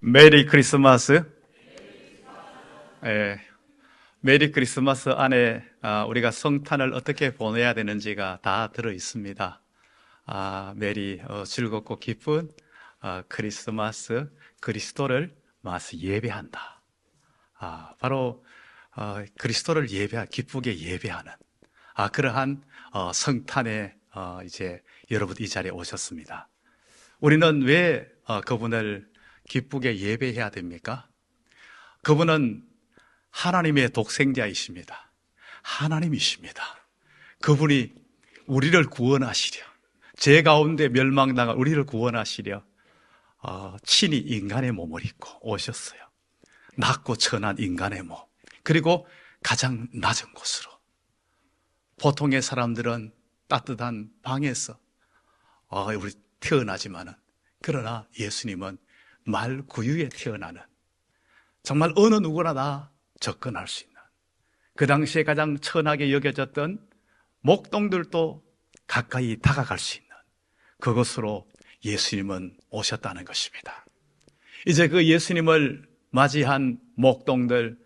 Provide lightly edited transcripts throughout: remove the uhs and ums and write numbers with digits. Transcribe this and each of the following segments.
메리 크리스마스. 예, 메리 크리스마스 안에 우리가 성탄을 어떻게 보내야 되는지가 다 들어 있습니다. 메리 즐겁고 기쁜 크리스마스, 그리스도를 마스 예배한다. 바로 그리스도를 기쁘게 예배하는 그러한 성탄에 이제 여러분 이 자리에 오셨습니다. 우리는 왜 그분을 기쁘게 예배해야 됩니까? 그분은 하나님의 독생자이십니다. 하나님이십니다. 그분이 우리를 구원하시려, 죄 가운데 멸망당한 우리를 구원하시려 친히 인간의 몸을 입고 오셨어요. 낮고 천한 인간의 몸, 그리고 가장 낮은 곳으로. 보통의 사람들은 따뜻한 방에서 우리 태어나지만은, 그러나 예수님은 말 구유에 태어나는, 정말 어느 누구나 다 접근할 수 있는, 그 당시에 가장 천하게 여겨졌던 목동들도 가까이 다가갈 수 있는 그것으로 예수님은 오셨다는 것입니다. 이제 그 예수님을 맞이한 목동들,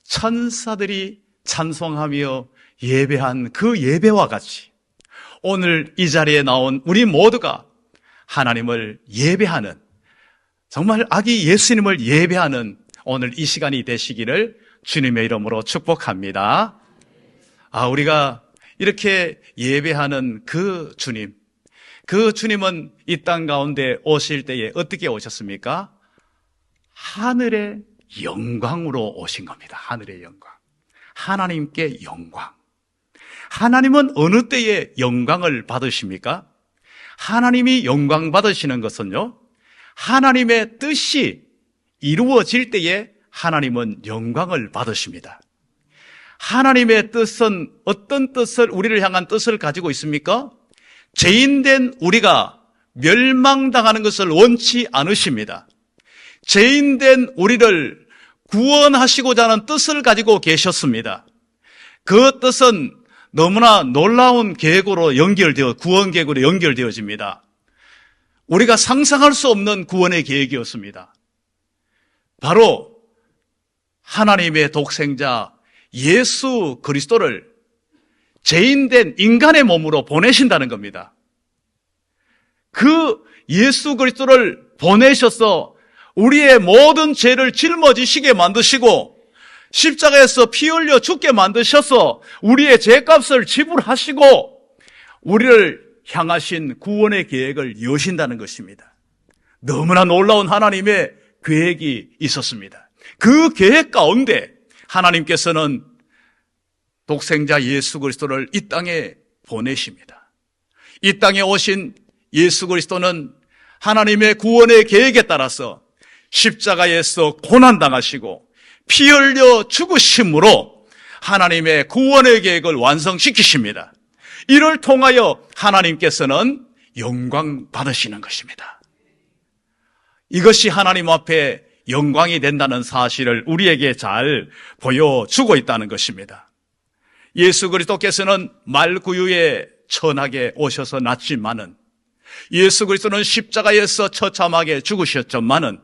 천사들이 찬송하며 예배한 그 예배와 같이 오늘 이 자리에 나온 우리 모두가 하나님을 예배하는, 정말 아기 예수님을 예배하는 오늘 이 시간이 되시기를 주님의 이름으로 축복합니다. 우리가 이렇게 예배하는 그 주님은 이 땅 가운데 오실 때에 어떻게 오셨습니까? 하늘의 영광으로 오신 겁니다. 하늘의 영광. 하나님께 영광. 하나님은 어느 때에 영광을 받으십니까? 하나님이 영광 받으시는 것은요, 하나님의 뜻이 이루어질 때에 하나님은 영광을 받으십니다. 하나님의 뜻은 어떤 뜻을, 우리를 향한 뜻을 가지고 있습니까? 죄인된 우리가 멸망당하는 것을 원치 않으십니다. 죄인된 우리를 구원하시고자 하는 뜻을 가지고 계셨습니다. 그 뜻은 너무나 놀라운 계획으로 구원 계획으로 연결되어집니다. 우리가 상상할 수 없는 구원의 계획이었습니다. 바로 하나님의 독생자 예수 그리스도를 죄인된 인간의 몸으로 보내신다는 겁니다. 그 예수 그리스도를 보내셔서 우리의 모든 죄를 짊어지시게 만드시고, 십자가에서 피 흘려 죽게 만드셔서 우리의 죄값을 지불하시고 우리를 향하신 구원의 계획을 이루신다는 것입니다. 너무나 놀라운 하나님의 계획이 있었습니다. 그 계획 가운데 하나님께서는 독생자 예수 그리스도를 이 땅에 보내십니다. 이 땅에 오신 예수 그리스도는 하나님의 구원의 계획에 따라서 십자가에서 고난당하시고 피 흘려 죽으심으로 하나님의 구원의 계획을 완성시키십니다. 이를 통하여 하나님께서는 영광 받으시는 것입니다. 이것이 하나님 앞에 영광이 된다는 사실을 우리에게 잘 보여주고 있다는 것입니다. 예수 그리스도께서는 말구유에 천하게 오셔서 났지만은, 예수 그리스도는 십자가에서 처참하게 죽으셨지만은,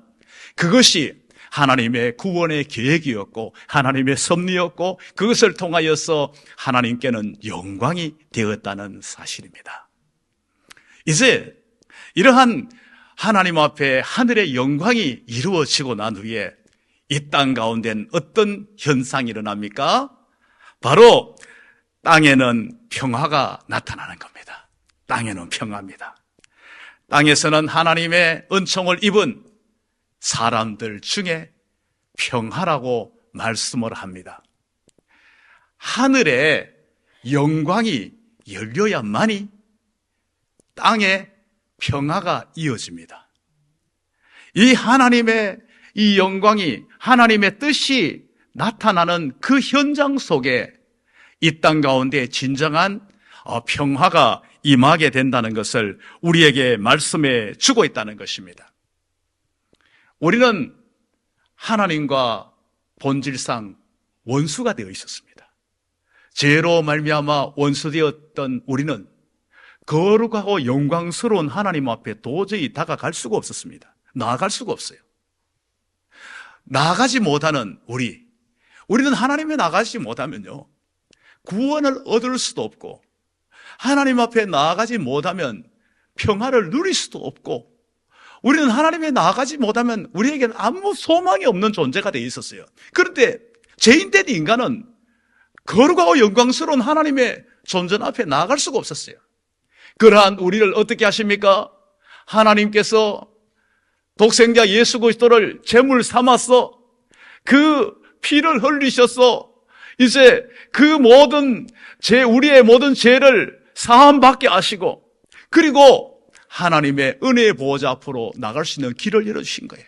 그것이 하나님의 구원의 계획이었고 하나님의 섭리였고, 그것을 통하여서 하나님께는 영광이 되었다는 사실입니다. 이제 이러한 하나님 앞에 하늘의 영광이 이루어지고 난 후에 이 땅 가운데는 어떤 현상이 일어납니까? 바로 땅에는 평화가 나타나는 겁니다. 땅에는 평화입니다. 땅에서는 하나님의 은총을 입은 사람들 중에 평화라고 말씀을 합니다. 하늘에 영광이 열려야만이 땅에 평화가 이어집니다. 이 하나님의 이 영광이, 하나님의 뜻이 나타나는 그 현장 속에 이 땅 가운데 진정한 평화가 임하게 된다는 것을 우리에게 말씀해 주고 있다는 것입니다. 우리는 하나님과 본질상 원수가 되어 있었습니다. 죄로 말미암아 원수되었던 우리는 거룩하고 영광스러운 하나님 앞에 도저히 다가갈 수가 없었습니다. 나아갈 수가 없어요. 나아가지 못하는 우리는 하나님에 나아가지 못하면요, 구원을 얻을 수도 없고, 하나님 앞에 나아가지 못하면 평화를 누릴 수도 없고, 우리는 하나님에 나아가지 못하면 우리에게는 아무 소망이 없는 존재가 되어 있었어요. 그런데 죄인된 인간은 거룩하고 영광스러운 하나님의 존전 앞에 나아갈 수가 없었어요. 그러한 우리를 어떻게 하십니까? 하나님께서 독생자 예수 그리스도를 제물 삼아서 그 피를 흘리셔서 이제 우리의 모든 죄를 사함받게 하시고, 그리고 하나님의 은혜의 보호자 앞으로 나갈 수 있는 길을 열어주신 거예요.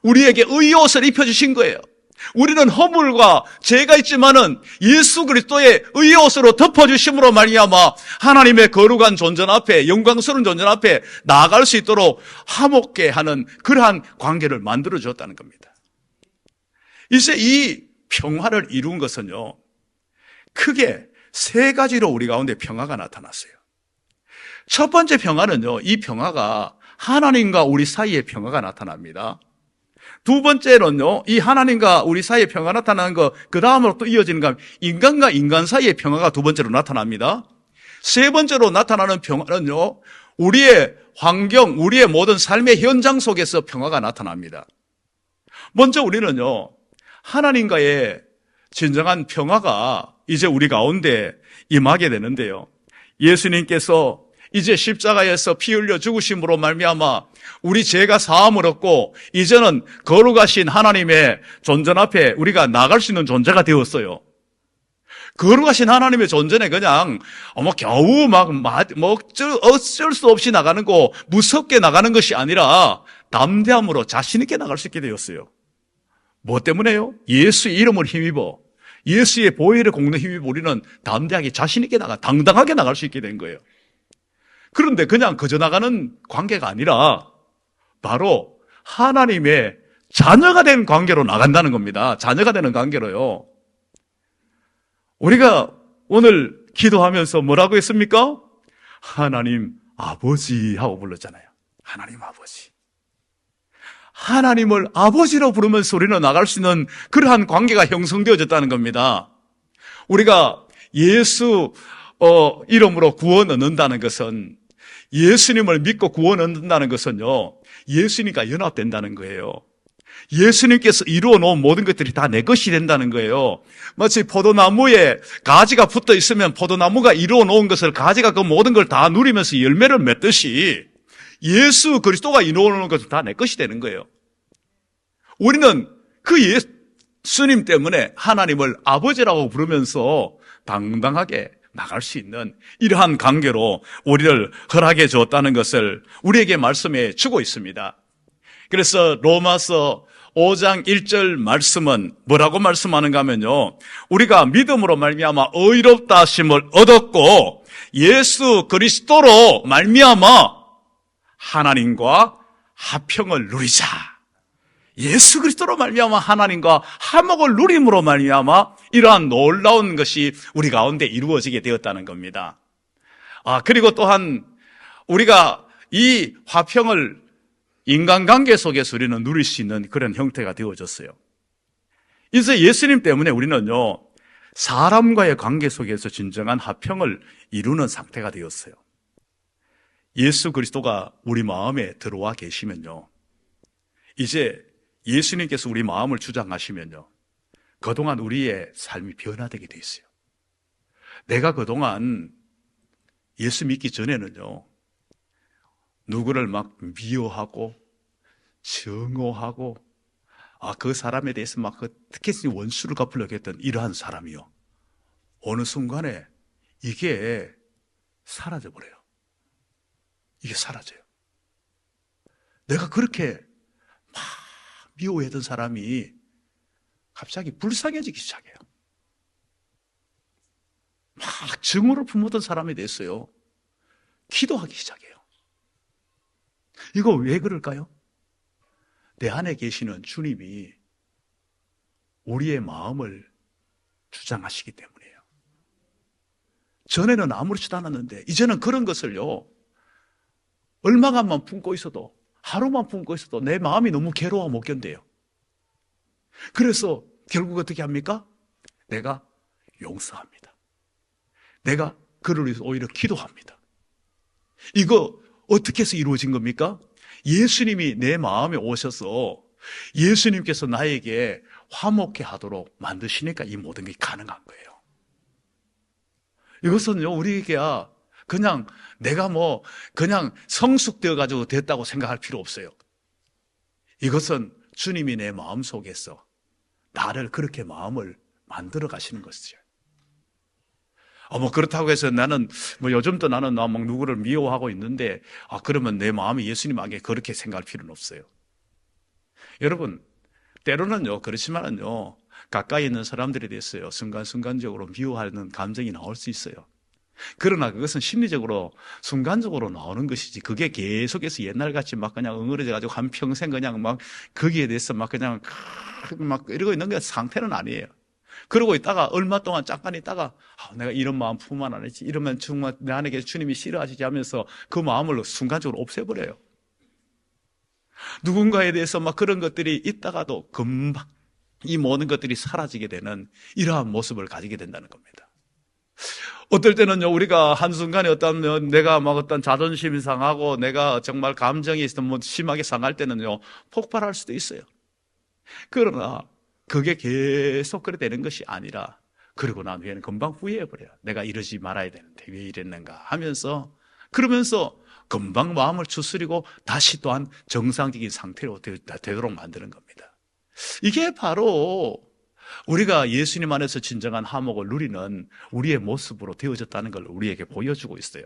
우리에게 의의 옷을 입혀주신 거예요. 우리는 허물과 죄가 있지만은 예수 그리스도의 의의 옷으로 덮어주심으로 말미암아 하나님의 거룩한 존전 앞에, 영광스러운 존전 앞에 나아갈 수 있도록 화목케 하는 그러한 관계를 만들어 주었다는 겁니다. 이제 이 평화를 이룬 것은요, 크게 세 가지로 우리 가운데 평화가 나타났어요. 첫 번째 평화는요, 이 평화가 하나님과 우리 사이의 평화가 나타납니다. 두 번째로는요, 이 하나님과 우리 사이의 평화가 나타나는 거, 그 다음으로 또 이어지는 건 인간과 인간 사이의 평화가 두 번째로 나타납니다. 세 번째로 나타나는 평화는요, 우리의 환경, 우리의 모든 삶의 현장 속에서 평화가 나타납니다. 먼저 우리는요, 하나님과의 진정한 평화가 이제 우리 가운데 임하게 되는데요, 예수님께서 이제 십자가에서 피 흘려 죽으심으로 말미암아 우리 죄가 사함을 얻고 이제는 거룩하신 하나님의 존전 앞에 우리가 나갈 수 있는 존재가 되었어요. 거룩하신 하나님의 존전에 그냥 겨우 어쩔 수 없이 나가는 거, 무섭게 나가는 것이 아니라 담대함으로 자신 있게 나갈 수 있게 되었어요. 뭐 때문에요? 예수의 이름을 힘입어, 예수의 보혈의 공로 힘입어 우리는 담대하게 자신 있게 당당하게 나갈 수 있게 된 거예요. 그런데 그냥 그저 나가는 관계가 아니라 바로 하나님의 자녀가 된 관계로 나간다는 겁니다. 자녀가 되는 관계로요. 우리가 오늘 기도하면서 뭐라고 했습니까? 하나님 아버지 하고 불렀잖아요. 하나님 아버지. 하나님을 아버지로 부르면서 우리는 나갈 수 있는 그러한 관계가 형성되어졌다는 겁니다. 우리가 예수 이름으로 구원 얻는다는 것은, 예수님을 믿고 구원 얻는다는 것은요, 예수님과 연합된다는 거예요. 예수님께서 이루어 놓은 모든 것들이 다 내 것이 된다는 거예요. 마치 포도나무에 가지가 붙어 있으면 포도나무가 이루어 놓은 것을 가지가 그 모든 걸 다 누리면서 열매를 맺듯이 예수 그리스도가 이루어 놓은 것은 다 내 것이 되는 거예요. 우리는 그 예수님 때문에 하나님을 아버지라고 부르면서 당당하게 나갈 수 있는 이러한 관계로 우리를 허락해 주었다는 것을 우리에게 말씀해 주고 있습니다. 그래서 로마서 5장 1절 말씀은 뭐라고 말씀하는가 하면요, 우리가 믿음으로 말미암아 의롭다 하심을 얻었고 예수 그리스도로 말미암아 하나님과 화평을 누리자. 예수 그리스도로 말미암아 하나님과 화목을 누림으로 말미암아 이러한 놀라운 것이 우리 가운데 이루어지게 되었다는 겁니다. 그리고 또한 우리가 이 화평을 인간관계 속에서 우리는 누릴 수 있는 그런 형태가 되어졌어요. 이제 예수님 때문에 우리는요, 사람과의 관계 속에서 진정한 화평을 이루는 상태가 되었어요. 예수 그리스도가 우리 마음에 들어와 계시면요, 이제 예수님께서 우리 마음을 주장하시면요, 그동안 우리의 삶이 변화되게 돼 있어요. 내가 그동안 예수 믿기 전에는요, 누구를 막 미워하고 증오하고 그 사람에 대해서 막 특히 원수를 갚으려고 했던 이러한 사람이요, 어느 순간에 이게 사라져버려요. 이게 사라져요. 내가 그렇게 막 미워했던 사람이 갑자기 불쌍해지기 시작해요. 막 증오를 품었던 사람이 됐어요. 기도하기 시작해요. 이거 왜 그럴까요? 내 안에 계시는 주님이 우리의 마음을 주장하시기 때문이에요. 전에는 아무렇지도 않았는데 이제는 그런 것을요, 얼마간만 품고 있어도, 하루만 품고 있어도 내 마음이 너무 괴로워 못 견뎌요. 그래서 결국 어떻게 합니까? 내가 용서합니다. 내가 그를 위해서 오히려 기도합니다. 이거 어떻게 해서 이루어진 겁니까? 예수님이 내 마음에 오셔서 예수님께서 나에게 화목해 하도록 만드시니까 이 모든 게 가능한 거예요. 이것은요, 우리에게 그냥 내가 그냥 성숙되어 가지고 됐다고 생각할 필요 없어요. 이것은 주님이 내 마음 속에서 나를 그렇게 마음을 만들어 가시는 것이죠. 그렇다고 해서 나는, 요즘도 나는 막 누구를 미워하고 있는데, 그러면 내 마음이 예수님에게 그렇게 생각할 필요는 없어요. 여러분, 때로는요, 그렇지만은요, 가까이 있는 사람들에 대해서요, 순간순간적으로 미워하는 감정이 나올 수 있어요. 그러나 그것은 심리적으로, 순간적으로 나오는 것이지, 그게 계속해서 옛날같이 막 그냥 응어려져가지고 한평생 그냥 막 거기에 대해서 막 그냥 막 이러고 있는 게 상태는 아니에요. 그러고 있다가 얼마 동안 잠깐 있다가 내가 이런 마음 품으면 안 했지, 이러면 정말 내 안에 주님이 싫어하시지 하면서 그 마음을 순간적으로 없애버려요. 누군가에 대해서 막 그런 것들이 있다가도 금방 이 모든 것들이 사라지게 되는 이러한 모습을 가지게 된다는 겁니다. 어떨 때는요, 우리가 한순간에 내가 막 어떤 자존심이 상하고 내가 정말 감정이 심하게 상할 때는요, 폭발할 수도 있어요. 그러나 그게 계속 그래 되는 것이 아니라, 그러고 난 후에는 금방 후회해버려요. 내가 이러지 말아야 되는데 왜 이랬는가 하면서, 그러면서 금방 마음을 추스리고 다시 또한 정상적인 상태로 되도록 만드는 겁니다. 이게 바로 우리가 예수님 안에서 진정한 화목을 누리는 우리의 모습으로 되어졌다는 걸 우리에게 보여주고 있어요.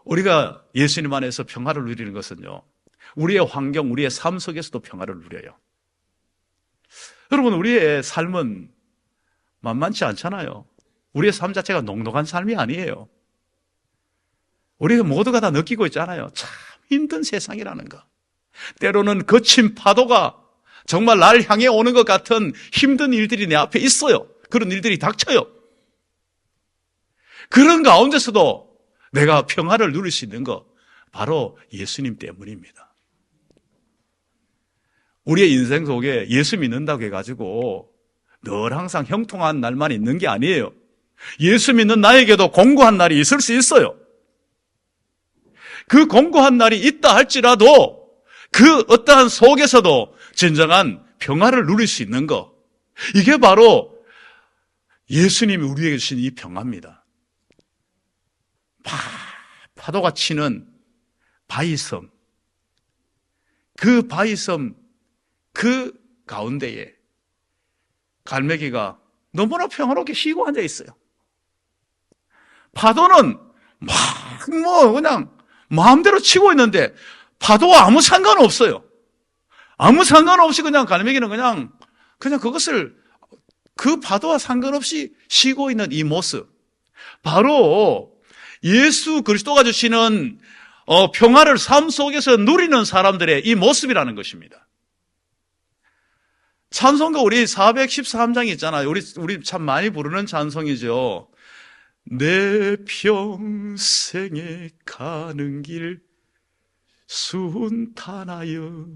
우리가 예수님 안에서 평화를 누리는 것은요, 우리의 환경, 우리의 삶 속에서도 평화를 누려요. 여러분, 우리의 삶은 만만치 않잖아요. 우리의 삶 자체가 녹록한 삶이 아니에요. 우리가 모두가 다 느끼고 있잖아요. 참 힘든 세상이라는 거. 때로는 거친 파도가 정말 날 향해 오는 것 같은 힘든 일들이 내 앞에 있어요. 그런 일들이 닥쳐요. 그런 가운데서도 내가 평화를 누릴 수 있는 거, 바로 예수님 때문입니다. 우리의 인생 속에 예수 믿는다고 해가지고 늘 항상 형통한 날만 있는 게 아니에요. 예수 믿는 나에게도 공고한 날이 있을 수 있어요. 그 공고한 날이 있다 할지라도 그 어떠한 속에서도 진정한 평화를 누릴 수 있는 것, 이게 바로 예수님이 우리에게 주신 이 평화입니다. 파도가 치는 바위섬, 그 바위섬 그 가운데에 갈매기가 너무나 평화롭게 쉬고 앉아 있어요. 파도는 그냥 마음대로 치고 있는데 파도와 아무 상관없어요. 아무 상관없이 그냥 갈매기는 그냥 그것을 그 파도와 상관없이 쉬고 있는 이 모습, 바로 예수 그리스도가 주시는 평화를 삶 속에서 누리는 사람들의 이 모습이라는 것입니다. 찬송가 우리 413장 있잖아요. 우리 참 많이 부르는 찬송이죠. 내 평생에 가는 길 순탄하여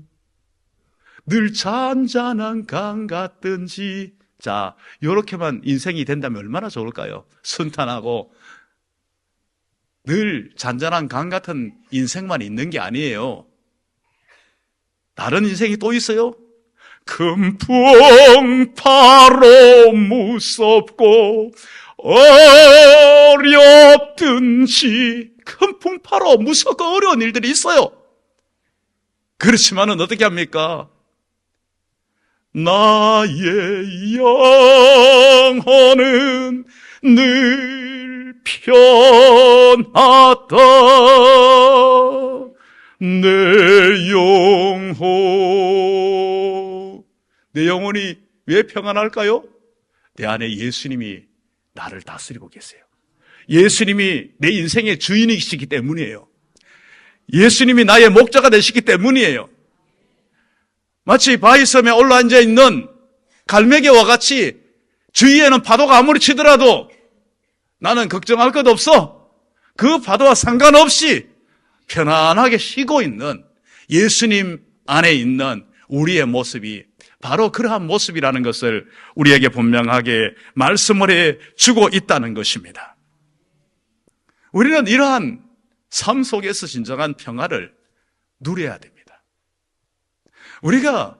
늘 잔잔한 강 같든지. 자, 이렇게만 인생이 된다면 얼마나 좋을까요? 순탄하고 늘 잔잔한 강 같은 인생만 있는 게 아니에요. 다른 인생이 또 있어요. 큰 풍파로 무섭고 어렵든지, 큰 풍파로 무섭고 어려운 일들이 있어요. 그렇지만은 어떻게 합니까? 나의 영혼은 늘 편하다. 내 영혼이 왜 평안할까요? 내 안에 예수님이 나를 다스리고 계세요. 예수님이 내 인생의 주인이시기 때문이에요. 예수님이 나의 목자가 되시기 때문이에요. 마치 바위섬에 올라앉아 있는 갈매기와 같이 주위에는 파도가 아무리 치더라도 나는 걱정할 것 없어. 그 파도와 상관없이 편안하게 쉬고 있는 예수님 안에 있는 우리의 모습이 바로 그러한 모습이라는 것을 우리에게 분명하게 말씀을 해 주고 있다는 것입니다. 우리는 이러한 삶 속에서 진정한 평화를 누려야 됩니다. 우리가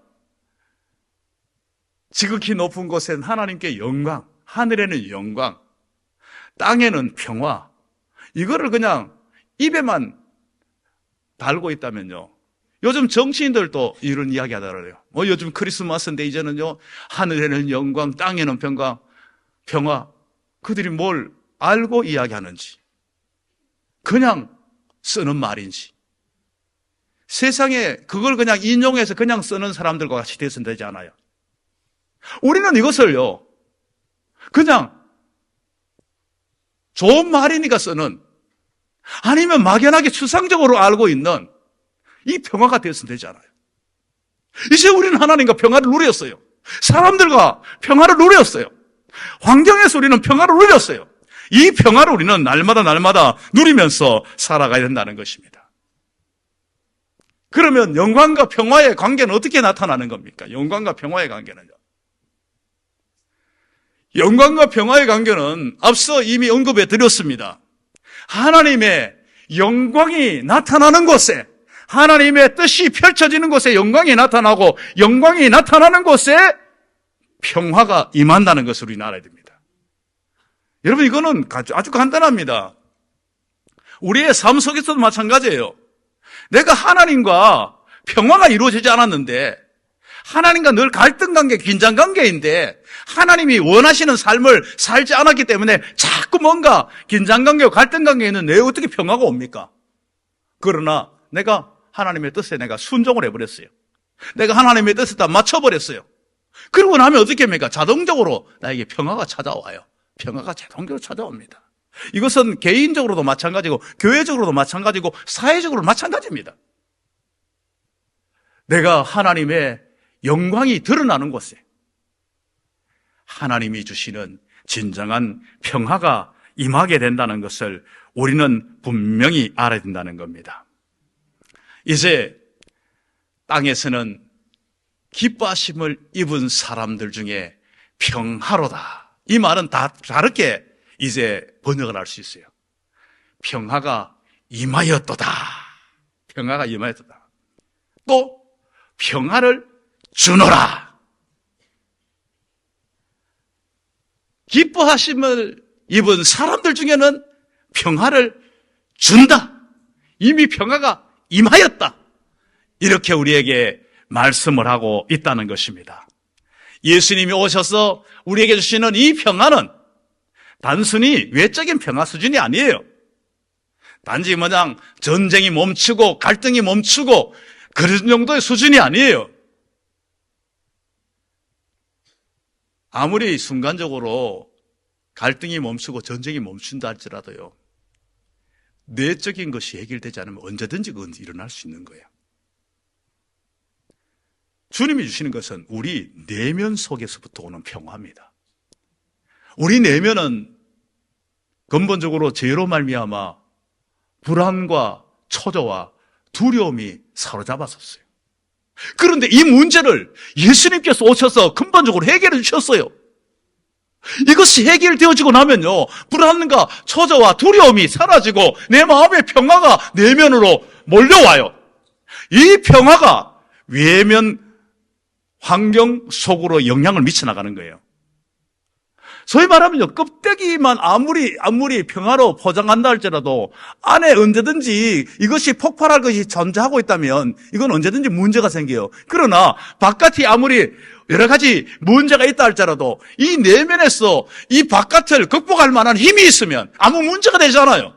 지극히 높은 곳엔 하나님께 영광, 하늘에는 영광, 땅에는 평화, 이거를 그냥 입에만 달고 있다면요, 요즘 정치인들도 이런 이야기 하더라고요. 요즘 크리스마스인데 이제는요, 하늘에는 영광, 땅에는 평화. 그들이 뭘 알고 이야기하는지, 그냥 쓰는 말인지, 세상에 그걸 그냥 인용해서 그냥 쓰는 사람들과 같이 돼서는 되지 않아요. 우리는 이것을요, 그냥 좋은 말이니까 쓰는, 아니면 막연하게 추상적으로 알고 있는 이 평화가 되어서는 되지 않아요. 이제 우리는 하나님과 평화를 누렸어요. 사람들과 평화를 누렸어요. 환경에서 우리는 평화를 누렸어요. 이 평화를 우리는 날마다 누리면서 살아가야 된다는 것입니다. 그러면 영광과 평화의 관계는 어떻게 나타나는 겁니까? 영광과 평화의 관계는요, 영광과 평화의 관계는 앞서 이미 언급해 드렸습니다. 하나님의 영광이 나타나는 곳에, 하나님의 뜻이 펼쳐지는 곳에 영광이 나타나고, 영광이 나타나는 곳에 평화가 임한다는 것을 우리는 알아야 됩니다. 여러분, 이거는 아주 간단합니다. 우리의 삶 속에서도 마찬가지예요. 내가 하나님과 평화가 이루어지지 않았는데, 하나님과 늘 갈등관계, 긴장관계인데 하나님이 원하시는 삶을 살지 않았기 때문에 자꾸 뭔가 긴장관계와 갈등관계에 있는 내 어떻게 평화가 옵니까? 그러나 내가 하나님의 뜻에 내가 순종을 해버렸어요. 내가 하나님의 뜻에 다 맞춰버렸어요. 그러고 나면 어떻게 합니까? 자동적으로 나에게 평화가 찾아와요. 평화가 자동적으로 찾아옵니다. 이것은 개인적으로도 마찬가지고 교회적으로도 마찬가지고 사회적으로도 마찬가지입니다. 내가 하나님의 영광이 드러나는 곳에 하나님이 주시는 진정한 평화가 임하게 된다는 것을 우리는 분명히 알아야 된다는 겁니다. 이제 땅에서는 기뻐하심을 입은 사람들 중에 평화로다, 이 말은 다 다르게 이제 번역을 할 수 있어요. 평화가 임하였도다. 평화가 임하였도다. 또 평화를 주노라. 기뻐하심을 입은 사람들 중에는 평화를 준다. 이미 평화가 임하였다. 이렇게 우리에게 말씀을 하고 있다는 것입니다. 예수님이 오셔서 우리에게 주시는 이 평화는 단순히 외적인 평화 수준이 아니에요. 단지 뭐냐 전쟁이 멈추고 갈등이 멈추고 그런 정도의 수준이 아니에요. 아무리 순간적으로 갈등이 멈추고 전쟁이 멈춘다 할지라도요, 내적인 것이 해결되지 않으면 언제든지 그건 일어날 수 있는 거예요. 주님이 주시는 것은 우리 내면 속에서부터 오는 평화입니다. 우리 내면은 근본적으로 죄로 말미암아 불안과 초조와 두려움이 사로잡았었어요. 그런데 이 문제를 예수님께서 오셔서 근본적으로 해결해 주셨어요. 이것이 해결되어지고 나면요, 불안과 초조와 두려움이 사라지고 내 마음의 평화가 내면으로 몰려와요. 이 평화가 외면 환경 속으로 영향을 미쳐나가는 거예요. 소위 말하면요, 껍데기만 아무리 평화로 포장한다 할지라도 안에 언제든지 이것이 폭발할 것이 존재하고 있다면 이건 언제든지 문제가 생겨요. 그러나 바깥이 아무리 여러 가지 문제가 있다 할지라도 이 내면에서 이 바깥을 극복할 만한 힘이 있으면 아무 문제가 되지 않아요.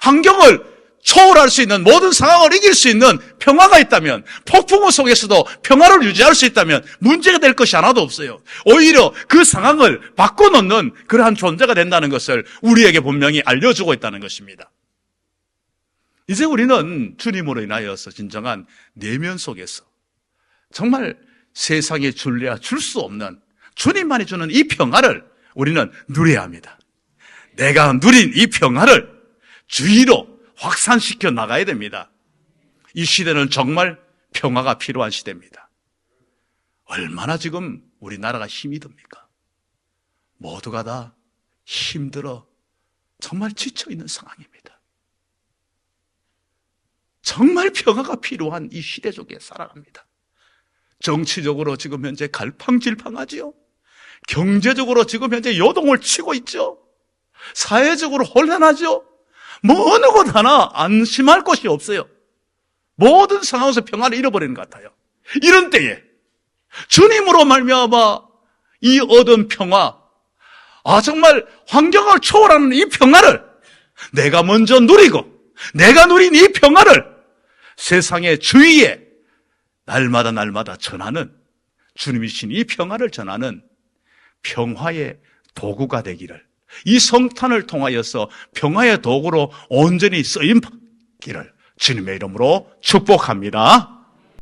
환경을 초월할 수 있는, 모든 상황을 이길 수 있는 평화가 있다면, 폭풍우 속에서도 평화를 유지할 수 있다면 문제가 될 것이 하나도 없어요. 오히려 그 상황을 바꿔놓는 그러한 존재가 된다는 것을 우리에게 분명히 알려주고 있다는 것입니다. 이제 우리는 주님으로 인하여서 진정한 내면 속에서 정말 세상에 줄래야 줄 수 없는 주님만이 주는 이 평화를 우리는 누려야 합니다. 내가 누린 이 평화를 주위로 확산시켜 나가야 됩니다. 이 시대는 정말 평화가 필요한 시대입니다. 얼마나 지금 우리나라가 힘이 듭니까? 모두가 다 힘들어 정말 지쳐있는 상황입니다. 정말 평화가 필요한 이 시대 속에 살아갑니다. 정치적으로 지금 현재 갈팡질팡하지요. 경제적으로 지금 현재 요동을 치고 있죠. 사회적으로 혼란하죠. 뭐 어느 곳 하나 안심할 곳이 없어요. 모든 상황에서 평화를 잃어버리는 것 같아요. 이런 때에 주님으로 말미암아 이 얻은 평화, 정말 환경을 초월하는 이 평화를 내가 먼저 누리고 내가 누린 이 평화를 세상의 주위에 날마다 전하는, 주님이신 이 평화를 전하는 평화의 도구가 되기를, 이 성탄을 통하여서 평화의 도구로 온전히 쓰임기를 주님의 이름으로 축복합니다.